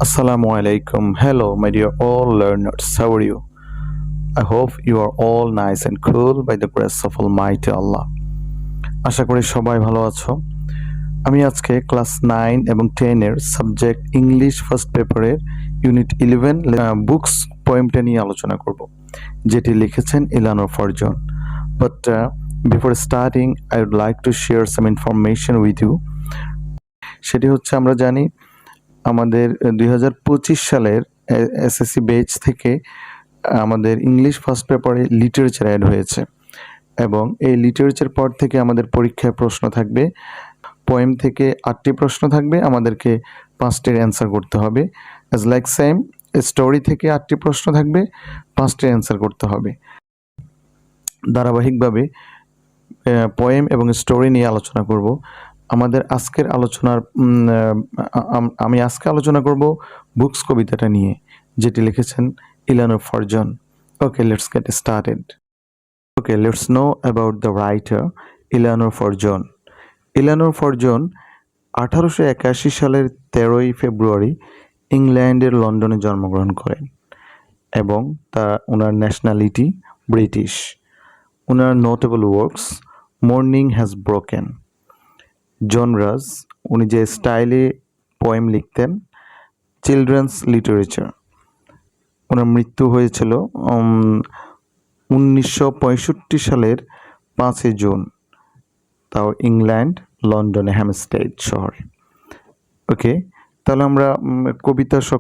Assalamu alaikum. Hello, my dear all learners. How are you? I hope you are all nice and cool by the grace of Almighty Allah. আশা করি সবাই ভালো আছো। আমি আজকে class 9 এবং 10 এর subject English first পেপারের unit 11 books পোয়েমটা নিয়ে আলোচনা করব, যেটি লিখেছেন Eleanor Farjeon. But before starting I would like to share some information with you. সেটি হচ্ছে, আমরা জানি আমাদের 2025 সালের এসএসসি ব্যাচ থেকে আমাদের ইংলিশ ফার্স্ট পেপারে লিটারেচার অ্যাড হয়েছে, এবং এই লিটারেচার পর থেকে আমাদের পরীক্ষায় প্রশ্ন থাকবে। পোয়েম থেকে 8টি প্রশ্ন থাকবে, আমাদেরকে 5টির অ্যান্সার করতে হবে। অ্যাজ লাইক সেম, স্টোরি থেকে 8টি প্রশ্ন থাকবে, 5টির অ্যান্সার করতে হবে। ধারাবাহিকভাবে পোয়েম এবং স্টোরি নিয়ে আলোচনা করব। আমাদের আজকের আলোচনার আমি আজকে আলোচনা করব বুকস কবিতাটা নিয়ে, যেটি লিখেছেন Eleanor Farjeon. Okay, let's get started. Okay, let's know about the writer Eleanor Farjeon. Eleanor Farjeon 1881 সালের 13ই ফেব্রুয়ারি ইংল্যান্ডের লন্ডনে জন্মগ্রহণ করেন, এবং ওনার ন্যাশনালিটি ব্রিটিশ। ওনার notable works Morning Has Broken, genres, উনি যে স্টাইলে পোয়েম লিখতেন, চিলড্রেন্স লিটারেচার। ওনার মৃত্যু হয়েছিল 1965 সালের 5 জুন, তাও ইংল্যান্ড লন্ডনে হ্যামস্টেড শহরে। ওকে, তাহলে আমরা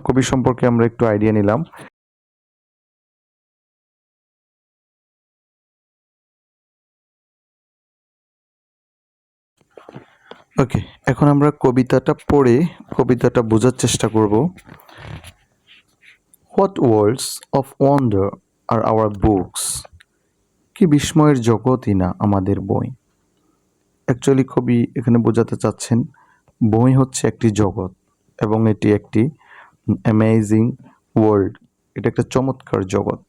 কবি সম্পর্কে আমরা একটু আইডিয়া নিলাম। ওকে, এখন আমরা কবিতাটা পড়ে কবিতাটা বোঝার চেষ্টা করব। What worlds of wonder are our books. কি বিস্ময়ের জগৎই না আমাদের বই। অ্যাকচুয়ালি কবি এখানে বোঝাতে চাচ্ছেন বই হচ্ছে একটি জগৎ, এবং এটি একটি অ্যামেজিং ওয়ার্ল্ড, এটা একটা চমৎকার জগৎ।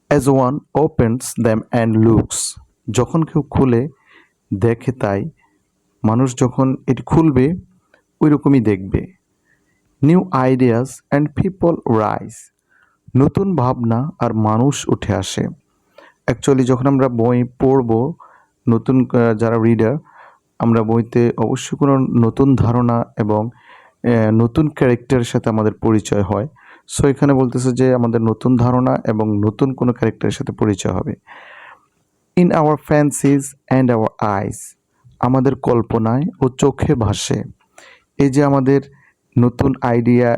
As one opens them and looks, যখন কেউ খুলে দেখে, তাই মানুষ যখন এটি খুলবে ওই রকমই দেখবে। New ideas and people rise, নতুন ভাবনা আর মানুষ উঠে আসে। অ্যাকচুয়ালি যখন আমরা বই পড়ব, নতুন যারা রিডার, আমরা বইতে অবশ্যই কোনো নতুন ধারণা এবং নতুন ক্যারেক্টারের সাথে আমাদের পরিচয় হয়। সো এখানে বলতেছে যে আমাদের নতুন ধারণা এবং নতুন কোনো ক্যারেক্টারের সাথে পরিচয় হবে। In our fancies and our eyes, আমাদের কল্পনায় ও চোখে ভাসে। এই যে আমাদের নতুন আইডিয়া